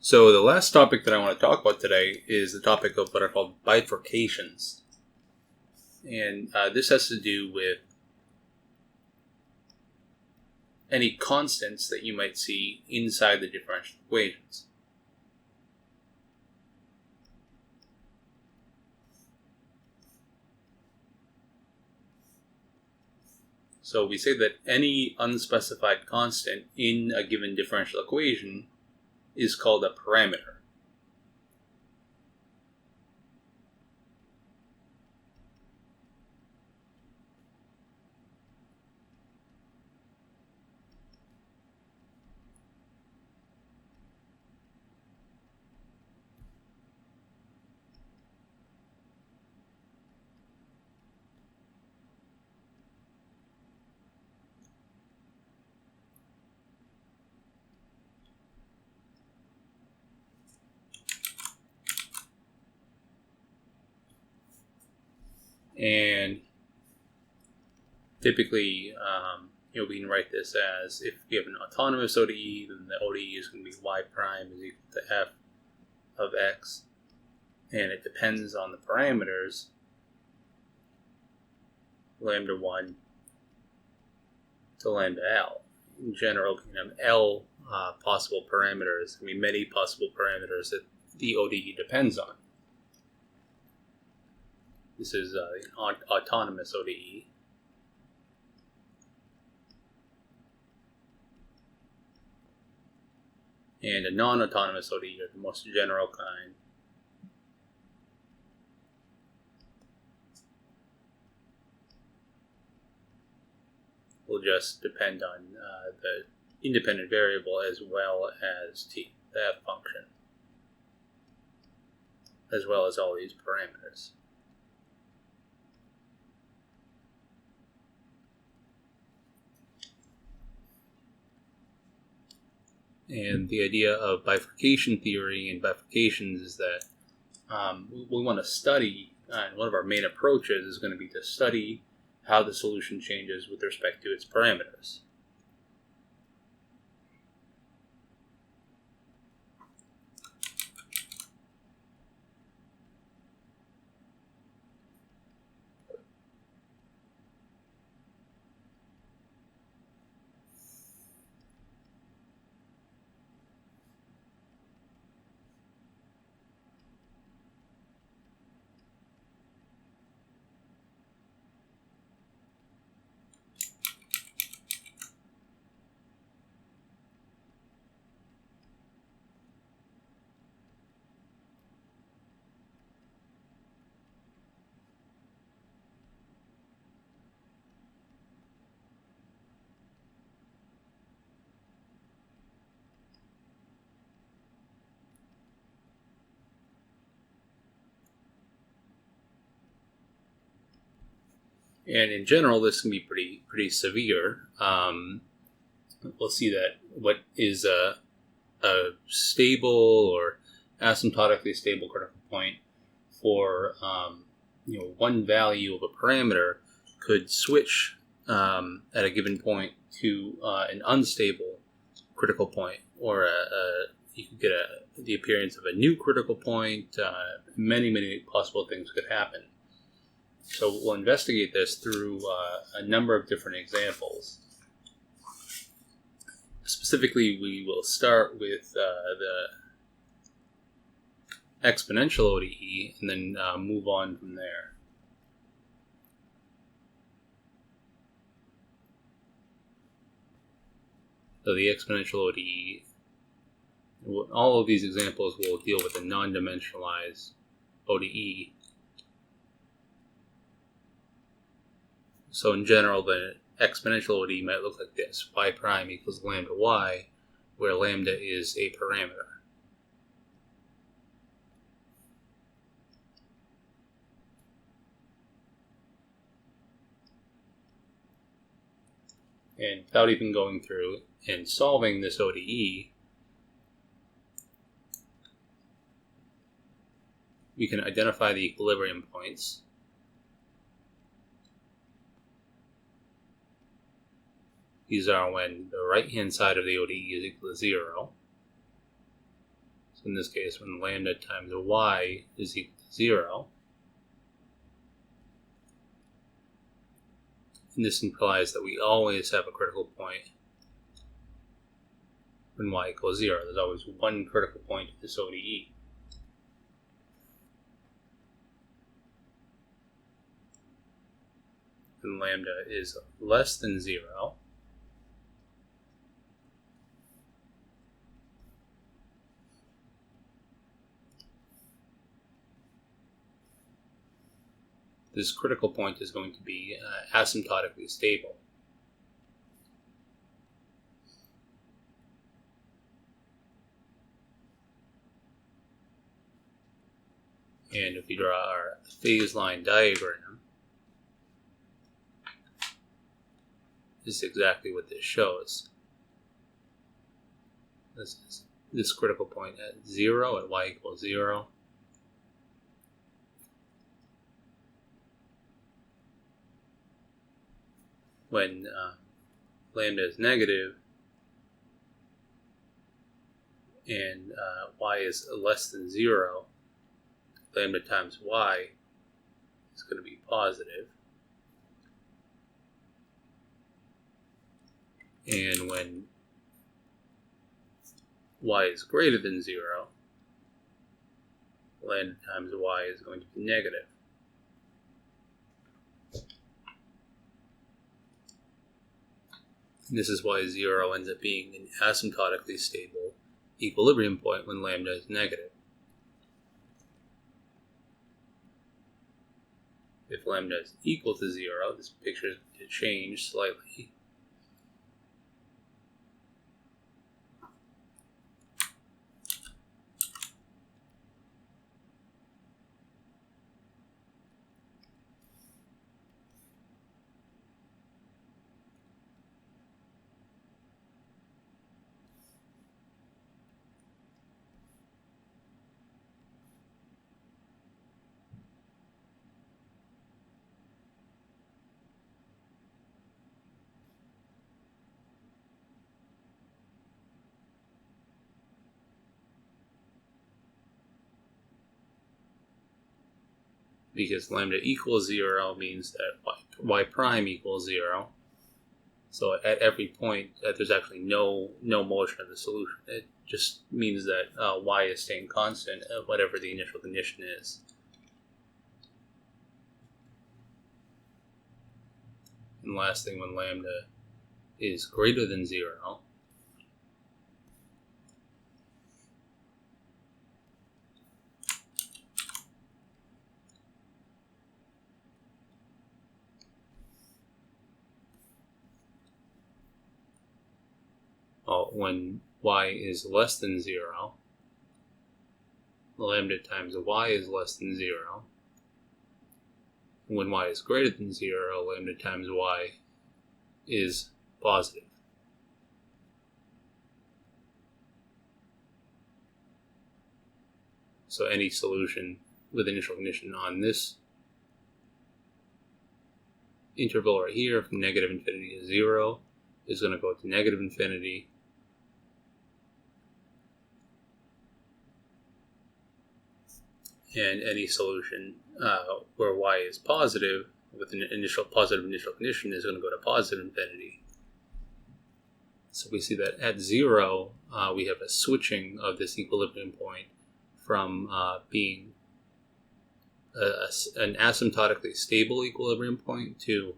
So the last topic that I want to talk about today is the topic of what are called bifurcations. And this has to do with any constants that you might see inside the differential equations. So we say that any unspecified constant in a given differential equation is called a parameter. And typically, we can write this as, if we have an autonomous ODE, then the ODE is going to be y prime is equal to f of x. And it depends on the parameters, lambda 1 to lambda L. In general, we can have L possible parameters. I mean, many possible parameters that the ODE depends on. This is an autonomous ODE. And a non-autonomous ODE are the most general kind. Will just depend on the independent variable as well as t, the f function, as well as all these parameters. And the idea of bifurcation theory and bifurcations is that we want to study, and one of our main approaches is going to be to study how the solution changes with respect to its parameters. And in general, this can be pretty severe. We'll see that what is a stable or asymptotically stable critical point for one value of a parameter could switch at a given point to an unstable critical point, or you could get the appearance of a new critical point. Many possible things could happen. So we'll investigate this through a number of different examples. Specifically, we will start with the exponential ODE and then move on from there. So the exponential ODE, all of these examples will deal with a non-dimensionalized ODE. So in general, the exponential ODE might look like this: y prime equals lambda y, where lambda is a parameter. And without even going through and solving this ODE, we can identify the equilibrium points. These are when the right-hand side of the ODE is equal to 0. So in this case when lambda times y is equal to 0. And this implies that we always have a critical point when y equals 0. There's always one critical point in this ODE. When lambda is less than 0, this critical point is going to be asymptotically stable. And if we draw our phase line diagram, this is exactly what this shows. This is this critical point at 0, at y equals 0. When lambda is negative and y is less than 0, lambda times y is going to be positive. And when y is greater than 0, lambda times y is going to be negative. And this is why 0 ends up being an asymptotically stable equilibrium point when lambda is negative. If lambda is equal to 0, this picture is going to change slightly. Because lambda equals 0 means that y prime equals 0. So at every point, there's actually no motion of the solution. It just means that y is staying constant at whatever the initial condition is. And last thing, when lambda is greater than 0, when y is less than 0, lambda times y is less than 0. When y is greater than 0, lambda times y is positive. So any solution with initial condition on this interval right here from negative infinity to 0 is going to go to negative infinity. And any solution where y is positive with an positive initial condition is going to go to positive infinity. So we see that at 0, we have a switching of this equilibrium point from being an asymptotically stable equilibrium point to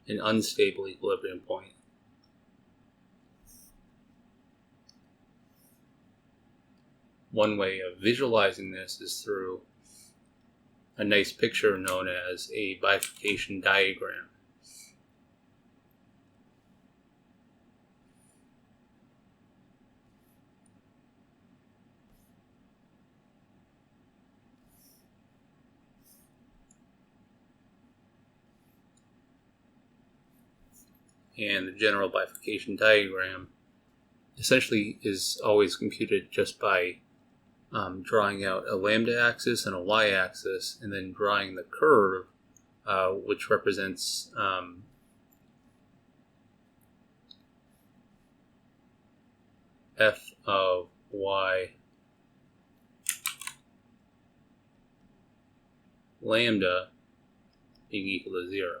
an unstable equilibrium point. One way of visualizing this is through a nice picture known as a bifurcation diagram. And the general bifurcation diagram essentially is always computed just by drawing out a lambda axis and a y-axis, and then drawing the curve, which represents f of y lambda being equal to 0.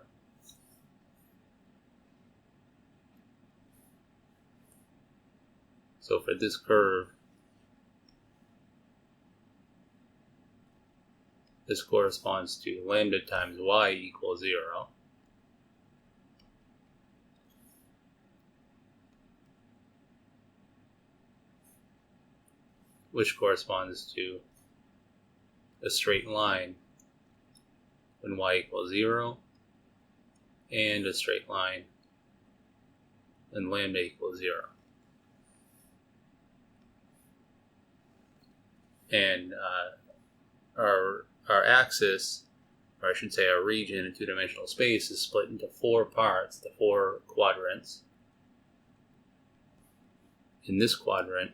So for this curve, this corresponds to lambda times y equals 0. Which corresponds to a straight line when y equals 0, and a straight line when lambda equals 0. And our axis, or I should say our region in two-dimensional space, is split into 4 parts, the 4 quadrants. In this quadrant,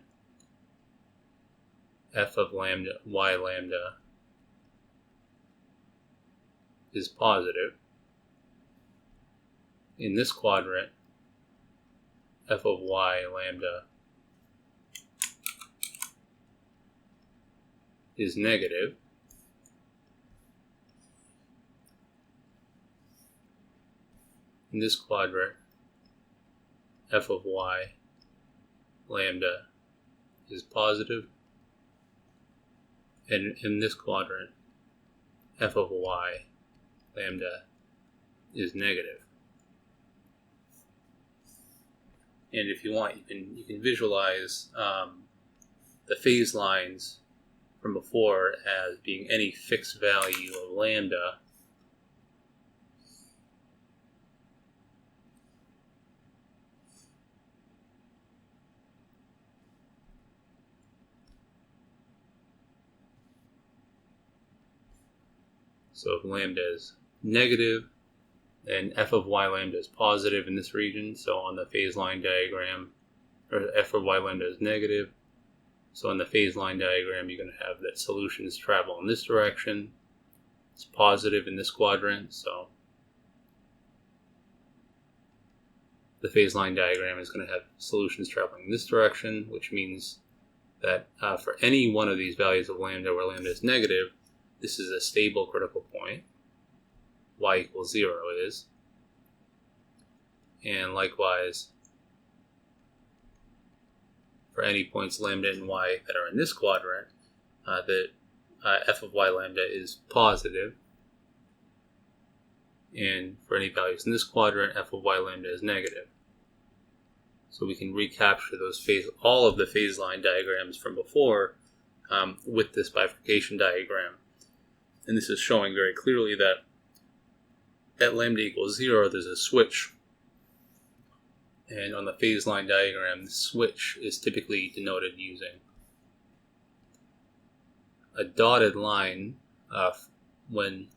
f of lambda, y lambda is positive. In this quadrant, f of y lambda is negative. In this quadrant, f of y lambda is positive. And in this quadrant, f of y lambda is negative. And if you want, you can visualize the phase lines from before as being any fixed value of lambda So if lambda is negative, then f of y lambda is positive in this region. So on the phase line diagram, or f of y lambda is negative. So on the phase line diagram, you're going to have that solutions travel in this direction. It's positive in this quadrant, so the phase line diagram is going to have solutions traveling in this direction, which means that for any one of these values of lambda where lambda is negative, this is a stable critical point. Y equals 0 is. And likewise, for any points lambda and y that are in this quadrant, that f of y lambda is positive. And for any values in this quadrant, f of y lambda is negative. So we can recapture those all of the phase line diagrams from before with this bifurcation diagram. And this is showing very clearly that at lambda equals 0, there's a switch. And on the phase line diagram, the switch is typically denoted using a dotted line when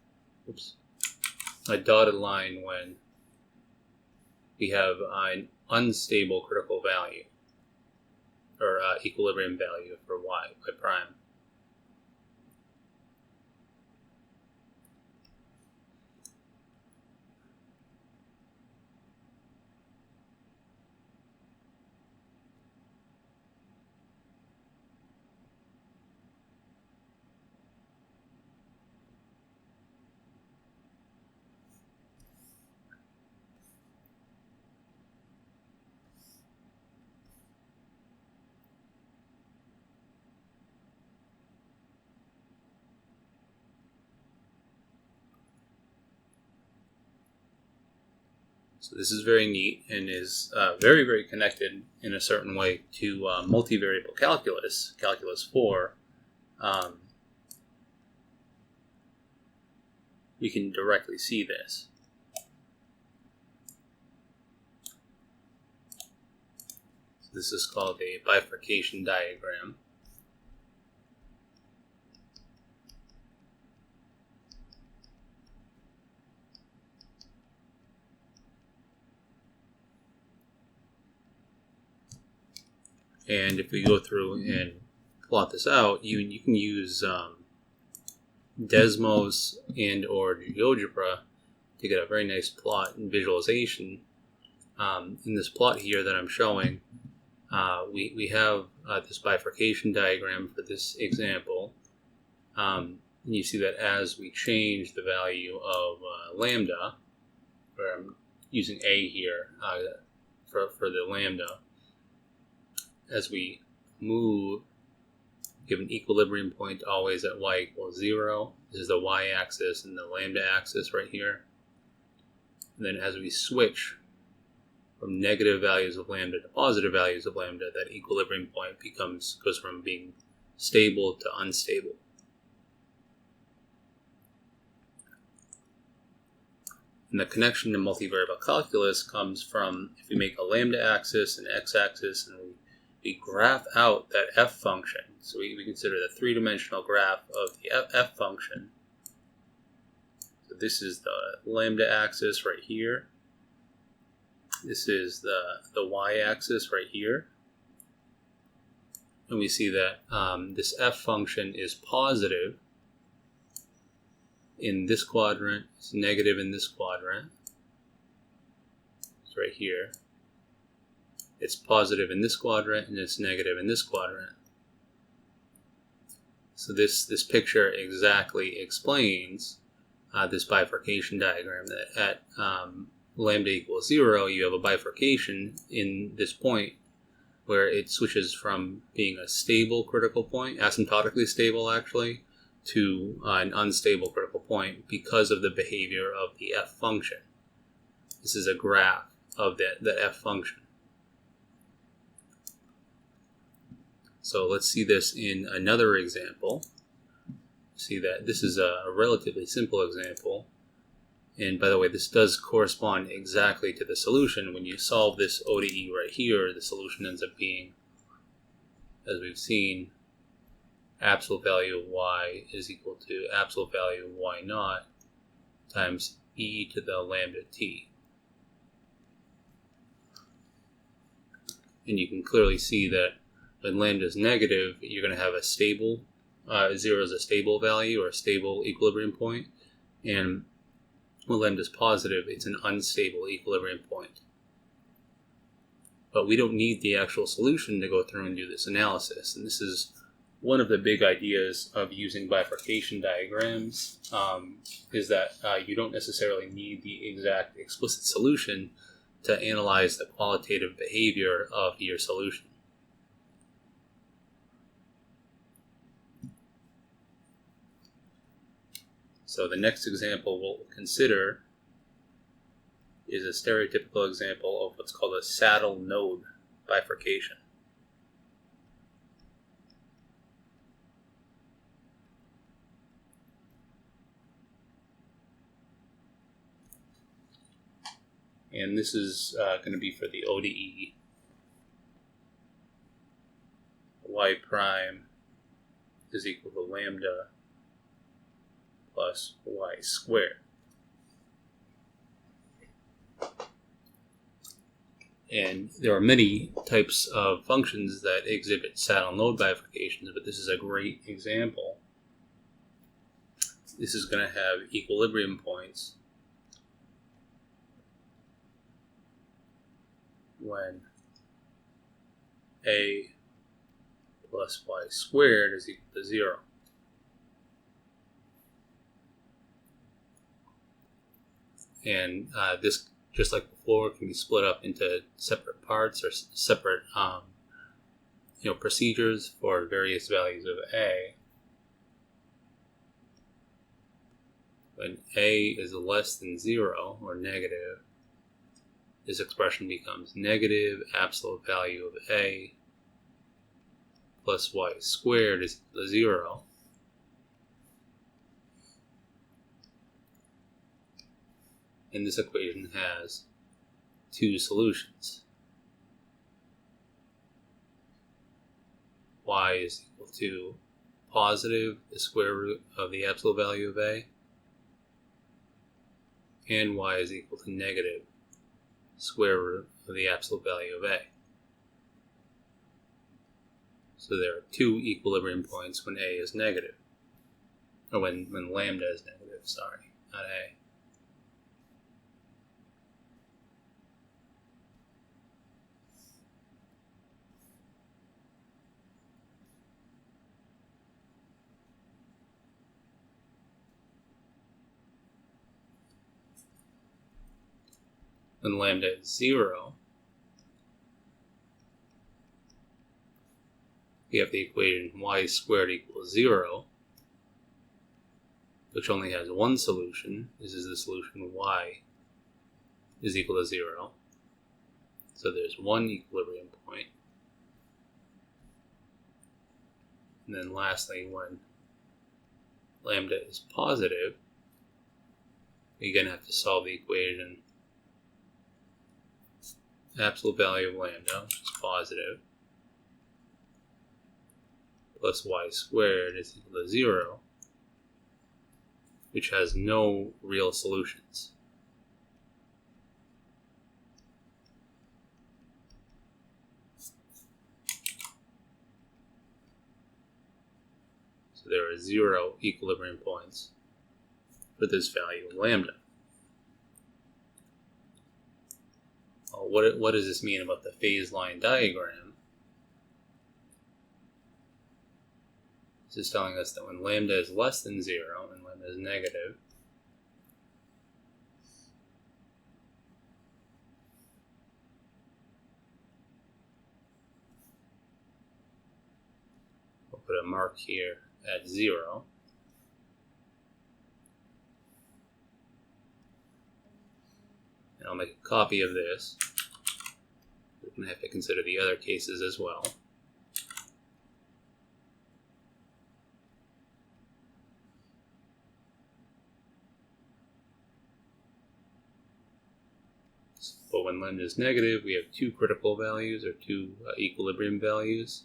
we have an unstable critical value, or equilibrium value for y prime. So this is very neat and is very, very connected in a certain way to multivariable calculus, Calculus 4. We can directly see this. So this is called a bifurcation diagram. And if we go through and plot this out, you can use Desmos and or GeoGebra to get a very nice plot and visualization. In this plot here that I'm showing, we have this bifurcation diagram for this example. And you see that as we change the value of lambda, where I'm using a here for the lambda, as we move, give an equilibrium point always at y equals 0. This is the y-axis and the lambda axis right here. And then as we switch from negative values of lambda to positive values of lambda, that equilibrium point goes from being stable to unstable. And the connection to multivariable calculus comes from if we make a lambda axis and x-axis and we graph out that f function. So we consider the three-dimensional graph of the f function. So this is the lambda axis right here. This is the y-axis right here. And we see that this f function is positive in this quadrant, it's negative in this quadrant. It's right here. It's positive in this quadrant and it's negative in this quadrant. So this picture exactly explains this bifurcation diagram, that at lambda equals 0, you have a bifurcation in this point where it switches from being a stable critical point, asymptotically stable actually, to an unstable critical point because of the behavior of the f function. This is a graph of the f function. So let's see this in another example. See that this is a relatively simple example. And by the way, this does correspond exactly to the solution. When you solve this ODE right here, the solution ends up being, as we've seen, absolute value of y is equal to absolute value of y naught times e to the lambda t. And you can clearly see that when lambda is negative, you're going to have a stable, 0 is a stable value or a stable equilibrium point. And when lambda is positive, it's an unstable equilibrium point. But we don't need the actual solution to go through and do this analysis. And this is one of the big ideas of using bifurcation diagrams, is that you don't necessarily need the exact explicit solution to analyze the qualitative behavior of your solution. So the next example we'll consider is a stereotypical example of what's called a saddle node bifurcation. And this is going to be for the ODE. Y prime is equal to lambda plus y squared. And there are many types of functions that exhibit saddle node bifurcations, but this is a great example. This is going to have equilibrium points when a plus y squared is equal to 0. And this, just like before, can be split up into separate parts or separate procedures for various values of a. When a is less than 0 or negative, this expression becomes negative absolute value of a plus y squared is equal to 0. And this equation has two solutions. Y is equal to positive the square root of the absolute value of a, and y is equal to negative square root of the absolute value of a. So there are two equilibrium points when a is negative, or when lambda is negative, sorry, not a. when lambda is 0, we have the equation y squared equals 0, which only has one solution. This is the solution y is equal to 0. So there's one equilibrium point. And then lastly, when lambda is positive, we again have to solve the equation absolute value of lambda, which is positive, plus y squared is equal to 0, which has no real solutions. So there are 0 equilibrium points for this value of lambda. What does this mean about the phase line diagram? This is telling us that when lambda is less than 0 and lambda is negative, we'll put a mark here at 0. And I'll make a copy of this. We're going to have to consider the other cases as well. But when lambda is negative, we have two critical values, or two equilibrium values.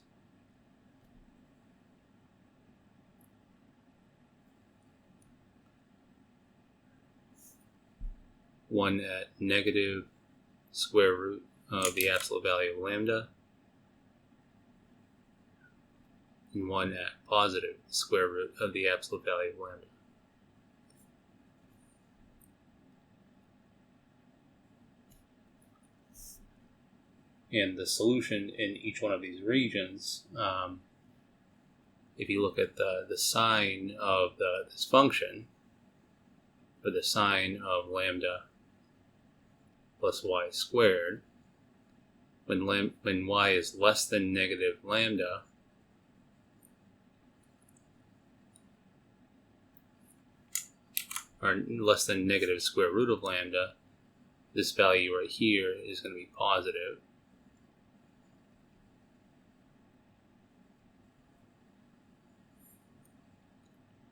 One at negative square root of the absolute value of lambda, and one at positive square root of the absolute value of lambda. And the solution in each one of these regions, if you look at the sign of this function, or the sign of lambda plus y squared, when y is less than negative lambda, or less than negative square root of lambda, this value right here is going to be positive.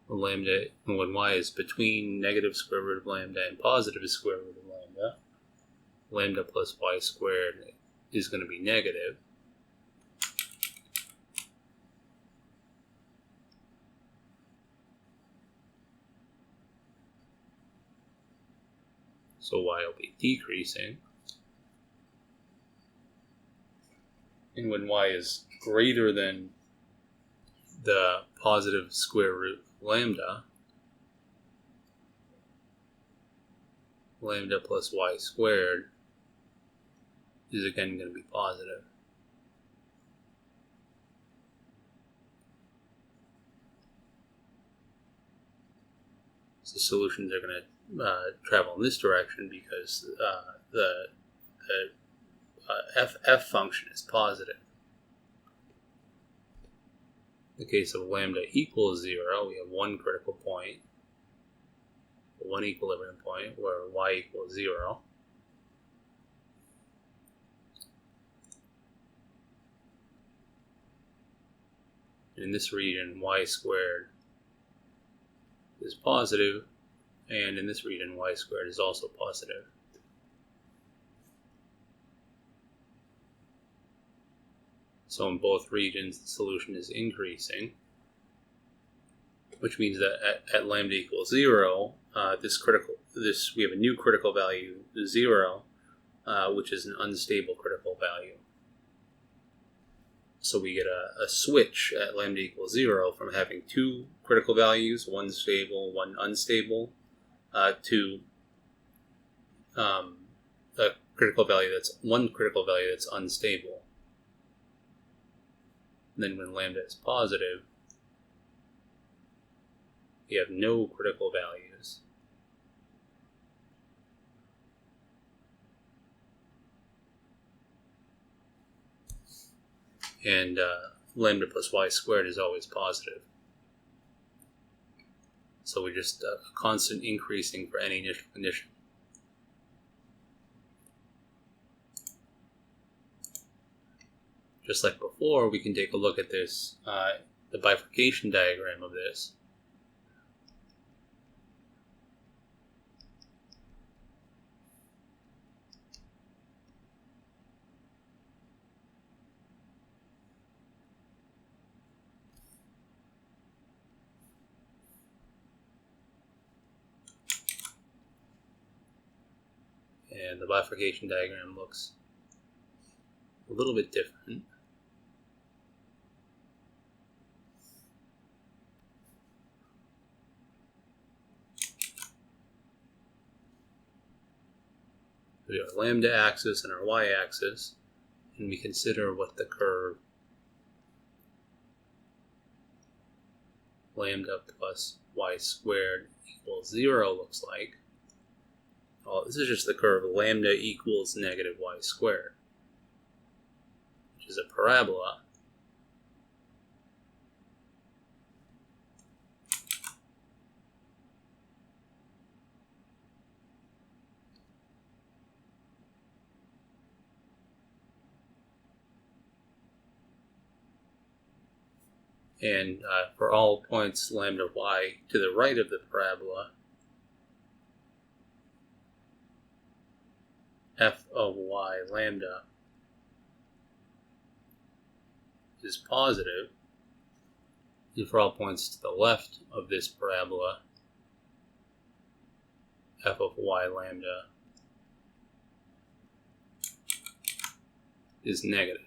When y is between negative square root of lambda and positive square root of lambda, lambda plus y squared is going to be negative. So y will be decreasing. And when y is greater than the positive square root of lambda, lambda plus y squared is again going to be positive. So solutions are going to travel in this direction because the f function is positive. In the case of lambda equals 0, we have one critical point, one equilibrium point where y equals 0. In this region, y squared is positive, and in this region, y squared is also positive. So in both regions, the solution is increasing, which means that at lambda equals 0, we have a new critical value, 0, which is an unstable critical value. So we get a switch at lambda equals 0 from having two critical values, one stable, one unstable, to a critical value one critical value that's unstable. And then when lambda is positive, you have no critical values. and lambda plus y squared is always positive. So we're just constant increasing for any initial condition. Just like before, we can take a look at this, the bifurcation diagram of this. And the bifurcation diagram looks a little bit different. We have our lambda axis and our y-axis, and we consider what the curve lambda plus y squared equals 0 looks like. Oh, this is just the curve lambda equals negative y squared, which is a parabola. And for all points lambda y to the right of the parabola, f of y lambda is positive, and for all points to the left of this parabola, f of y lambda is negative.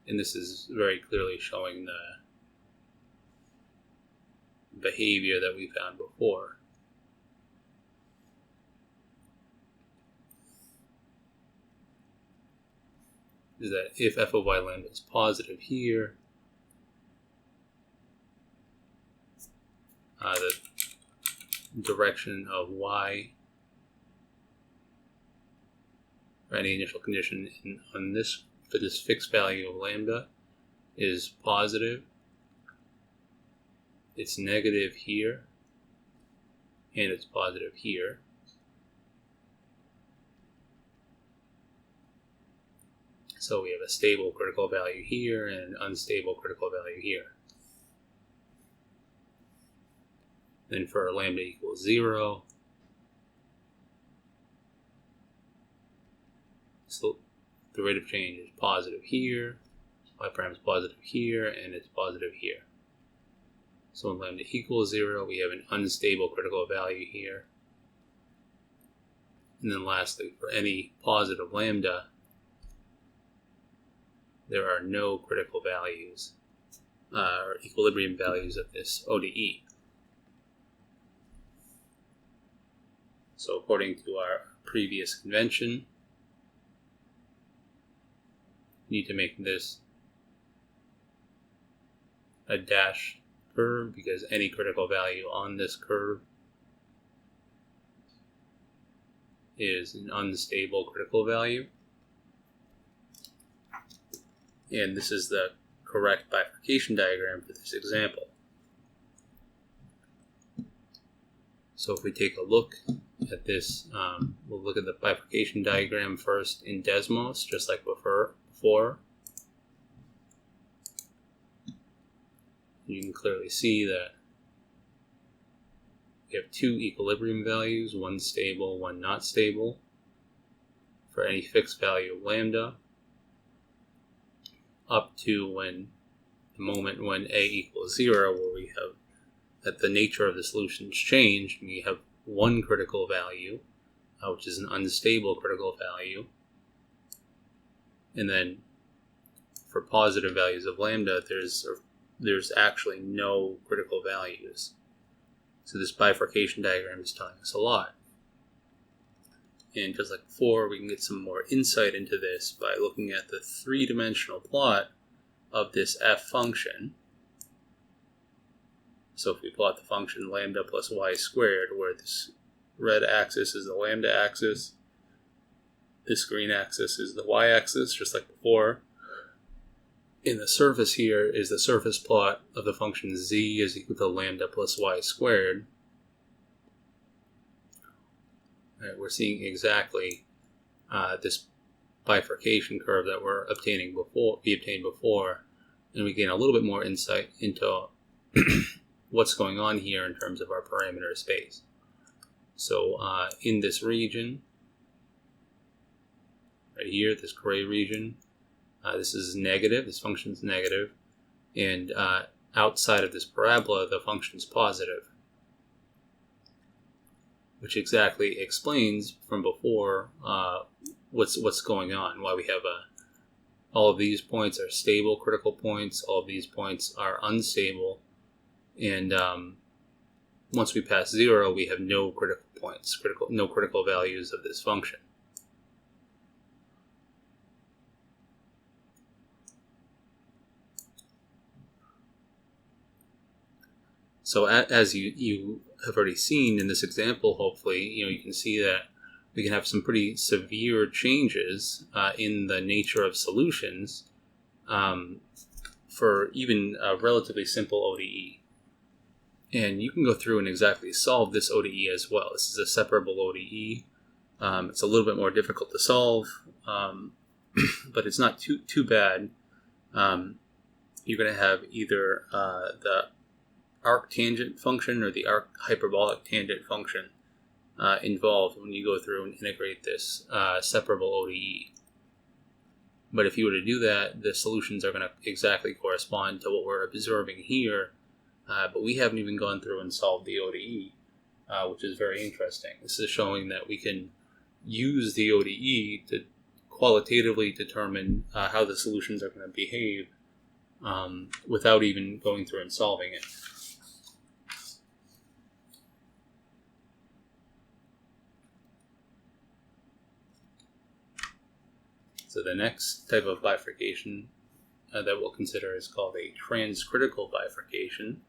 And this is very clearly showing the behavior that we found before. Is that if f of y lambda is positive here, the direction of y, or any initial condition on this, for this fixed value of lambda, is positive. It's negative here, and it's positive here. So we have a stable critical value here and an unstable critical value here. Then for lambda equals 0, so the rate of change is positive here, y prime is positive here, and it's positive here. So when lambda equals 0, we have an unstable critical value here. And then lastly, for any positive lambda, there are no critical values or equilibrium values of this ODE. So according to our previous convention, we need to make this a dashed curve because any critical value on this curve is an unstable critical value. And this is the correct bifurcation diagram for this example. So if we take a look at this, we'll look at the bifurcation diagram first in Desmos, just like before. You can clearly see that we have two equilibrium values, one stable, one not stable, for any fixed value of lambda, up to the moment when a equals 0, where we have that the nature of the solution is changed, and we have one critical value, which is an unstable critical value. And then for positive values of lambda, there's actually no critical values. So this bifurcation diagram is telling us a lot. And just like before, we can get some more insight into this by looking at the three-dimensional plot of this f function. So if we plot the function lambda plus y squared, where this red axis is the lambda axis, This green axis is the y-axis, just like before. And the surface here is the surface plot of the function z is equal to lambda plus y squared. All right, we're seeing exactly this bifurcation curve that we obtained before, and we gain a little bit more insight into what's going on here in terms of our parameter space. So in this region, right here, this gray region, this is negative, this function is negative, and outside of this parabola, the function is positive, which exactly explains from before what's going on, why we have all of these points are stable critical points, all of these points are unstable, and once we pass 0, we have no critical points, no critical values of this function. So as you have already seen in this example, hopefully, you can see that we can have some pretty severe changes in the nature of solutions for even a relatively simple ODE. And you can go through and exactly solve this ODE as well. This is a separable ODE. It's a little bit more difficult to solve, but it's not too bad. You're going to have either the arctangent function or the hyperbolic tangent function involved when you go through and integrate this separable ODE. But if you were to do that, the solutions are going to exactly correspond to what we're observing here, but we haven't even gone through and solved the ODE, which is very interesting. This is showing that we can use the ODE to qualitatively determine how the solutions are going to behave without even going through and solving it. So the next type of bifurcation that we'll consider is called a transcritical bifurcation.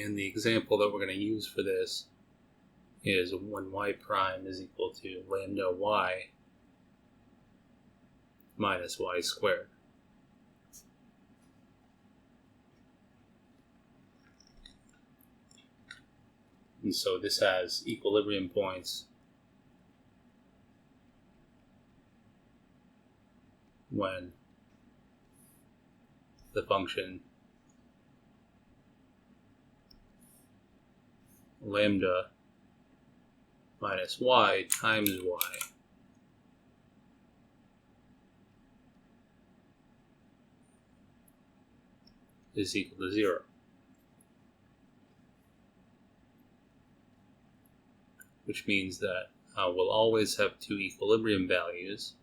And the example that we're going to use for this is when y prime is equal to lambda y minus y squared. And so this has equilibrium points when the function lambda minus y times y is equal to 0. Which means that we'll always have two equilibrium values.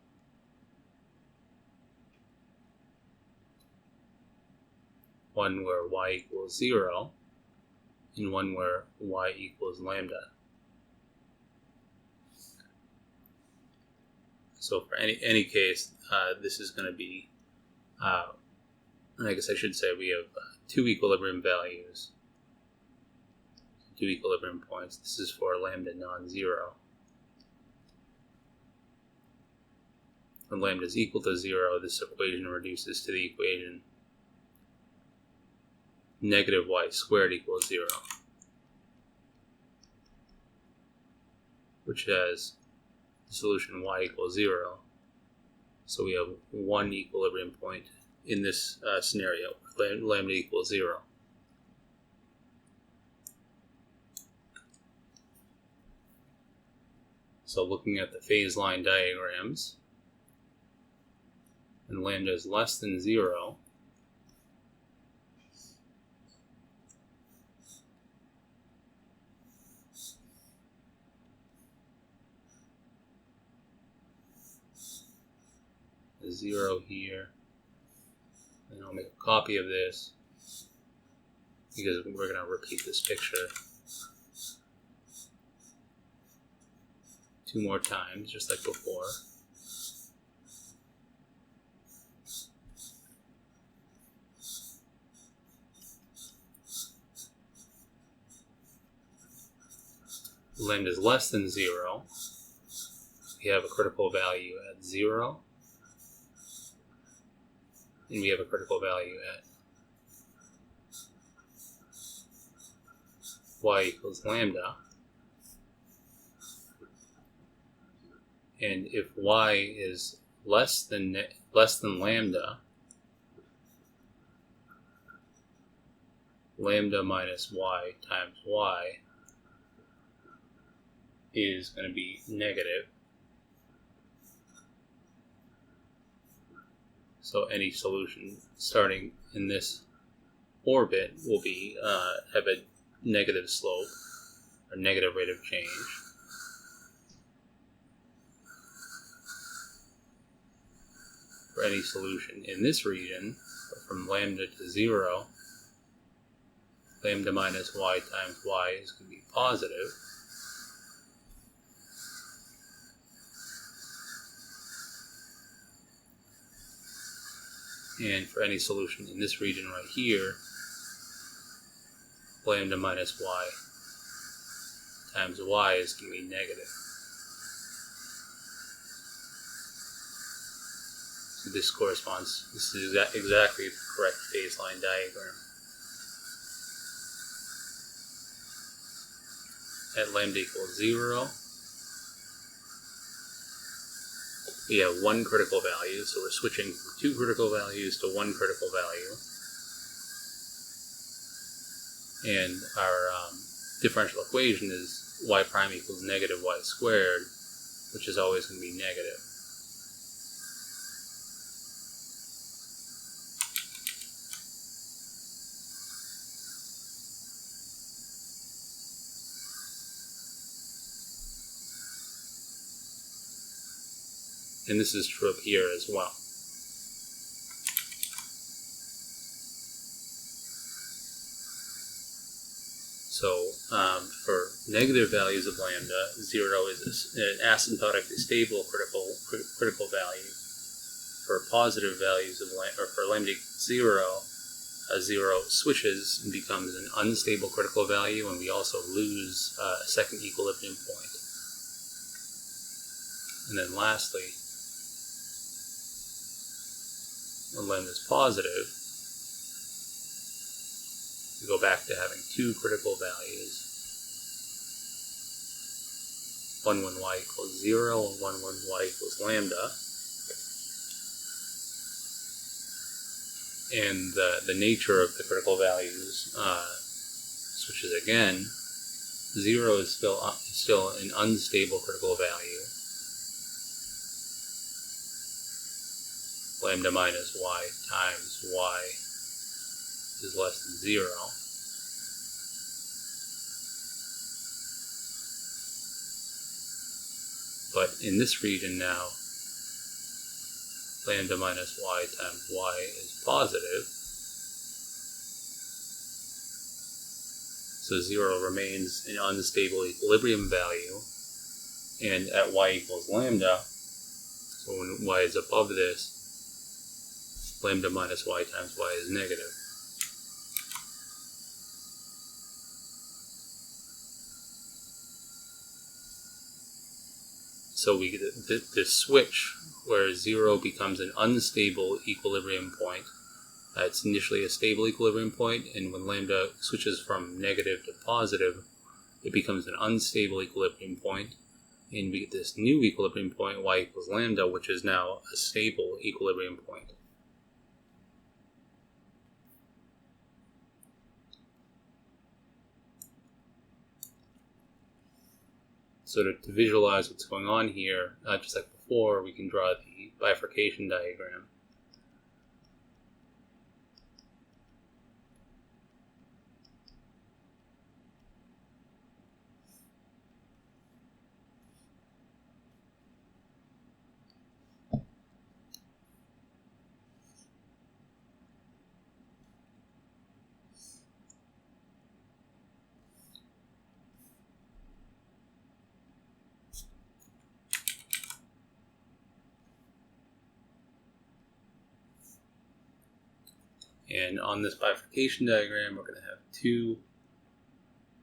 One where y equals 0, and one where y equals lambda. So for any case, this is going to be, I guess I should say we have two equilibrium values, two equilibrium points. This is for lambda non-zero. When lambda is equal to 0, this equation reduces to the equation negative y squared equals 0, which has the solution y equals 0. So we have one equilibrium point in this scenario, lambda equals 0. So looking at the phase line diagrams, and lambda is less than 0, 0 here. And I'll make a copy of this because we're going to repeat this picture 2 more times, just like before. Lambda is less than 0. We have a critical value at 0. And we have a critical value at y equals lambda. And if y is less than lambda, lambda minus y times y is going to be negative. So any solution starting in this orbit will be have a negative slope or negative rate of change. For any solution in this region, from lambda to 0, lambda minus y times y is going to be positive. And for any solution in this region right here, lambda minus y times y is going to be negative. So this is exactly the correct baseline diagram. At lambda equals 0, we have 1 critical value, so we're switching from 2 critical values to 1 critical value. And our differential equation is y prime equals negative y squared, which is always going to be negative. And this is true up here as well. So for negative values of lambda, 0 is an asymptotically stable critical value. For positive values of for lambda equals 0, 0 switches and becomes an unstable critical value, and we also lose a second equilibrium point. And then lastly, when lambda is positive, we go back to having 2 critical values. One when y equals 0 and one when y equals lambda. And the nature of the critical values switches again. 0 is still an unstable critical value. Lambda minus y times y is less than 0. But in this region now, lambda minus y times y is positive. So 0 remains an unstable equilibrium value. And at y equals lambda, so when y is above this, lambda minus y times y is negative. So we get this switch where 0 becomes an unstable equilibrium point. It's initially a stable equilibrium point, and when lambda switches from negative to positive, it becomes an unstable equilibrium point, and we get this new equilibrium point, y equals lambda, which is now a stable equilibrium point. So to visualize what's going on here, just like before, we can draw the bifurcation diagram. And on this bifurcation diagram, we're going to have two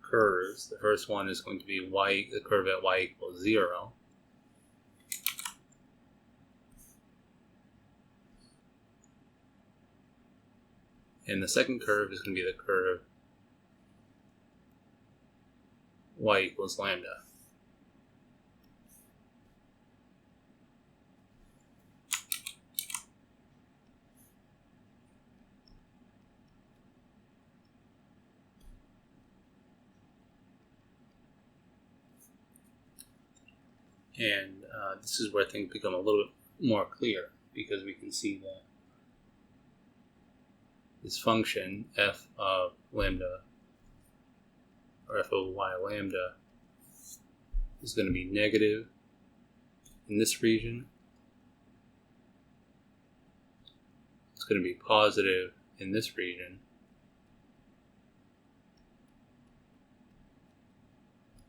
curves. The first one is going to be the curve at y equals 0. And the second curve is going to be the curve y equals lambda. And this is where things become a little bit more clear, because we can see that this function f of lambda, or f of y lambda, is going to be negative in this region. It's going to be positive in this region.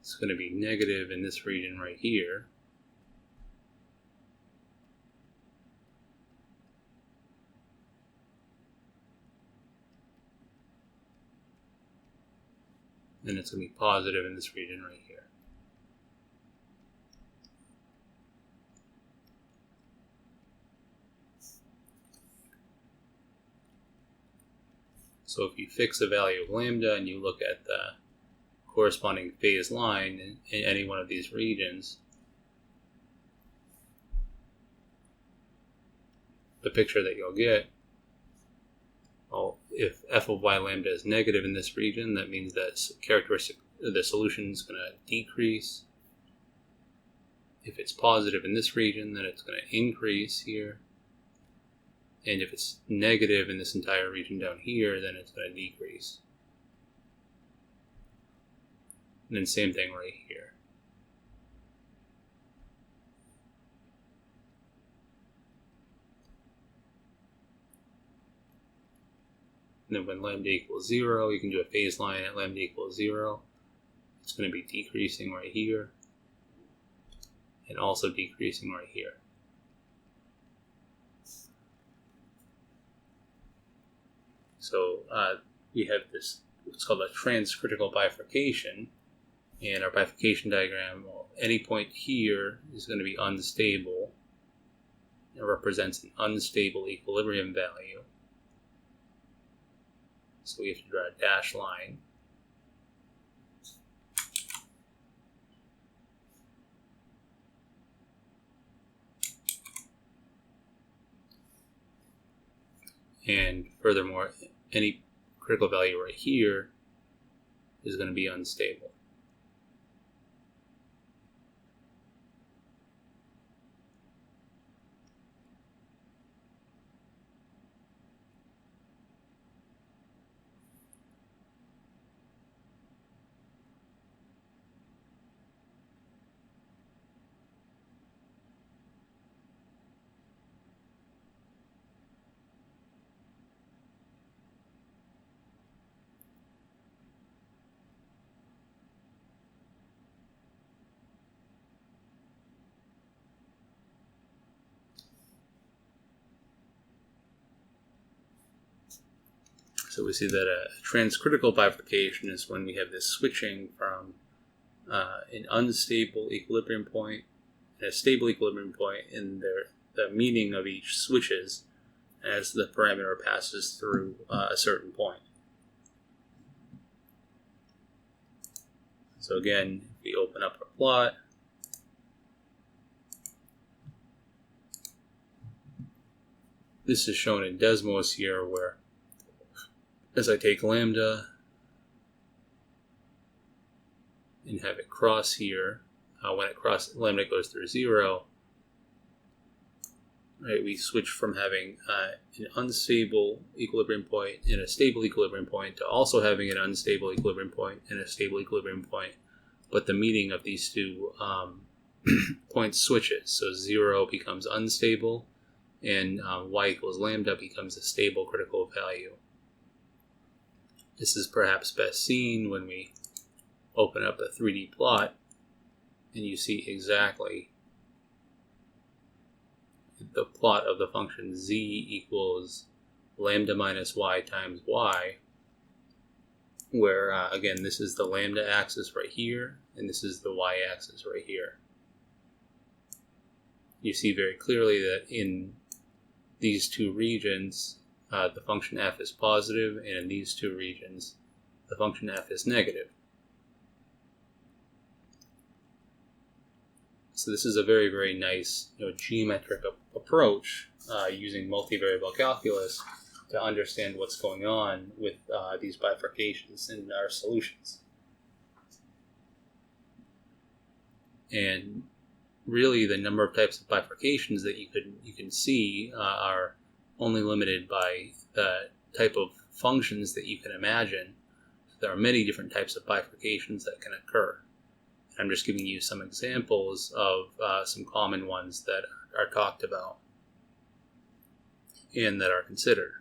It's going to be negative in this region right here. And it's going to be positive in this region right here. So if you fix the value of lambda and you look at the corresponding phase line in any one of these regions, the picture that you'll get, well, if f of y lambda is negative in this region, that means that the solution is going to decrease. If it's positive in this region, then it's going to increase here. And if it's negative in this entire region down here, then it's going to decrease. And then same thing right here. And then when lambda equals 0, you can do a phase line at lambda equals 0. It's going to be decreasing right here, and also decreasing right here. So we have this, what's called a transcritical bifurcation. And our bifurcation diagram, well, any point here is going to be unstable. It represents an unstable equilibrium value. So we have to draw a dashed line. And furthermore, any critical value right here is going to be unstable. So we see that a transcritical bifurcation is when we have this switching from an unstable equilibrium point and a stable equilibrium point, and the meaning of each switches as the parameter passes through a certain point. So again, if we open up our plot, this is shown in Desmos here, where as I take lambda and have it cross here, when lambda goes through 0, right, we switch from having an unstable equilibrium point and a stable equilibrium point to also having an unstable equilibrium point and a stable equilibrium point, but the meaning of these two points switches. So 0 becomes unstable, and y equals lambda becomes a stable critical value. This is perhaps best seen when we open up a 3D plot and you see exactly the plot of the function z equals lambda minus y times y, where, again, this is the lambda axis right here, and this is the y-axis right here. You see very clearly that in these two regions, the function f is positive, and in these two regions, the function f is negative. So this is a very, very nice geometric approach using multivariable calculus to understand what's going on with these bifurcations in our solutions. And really, the number of types of bifurcations that you can see are only limited by the type of functions that you can imagine. There are many different types of bifurcations that can occur. I'm just giving you some examples of some common ones that are talked about and that are considered.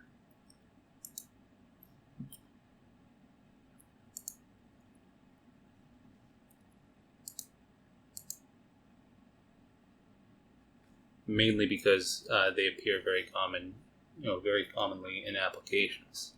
Mainly because they appear very commonly in applications.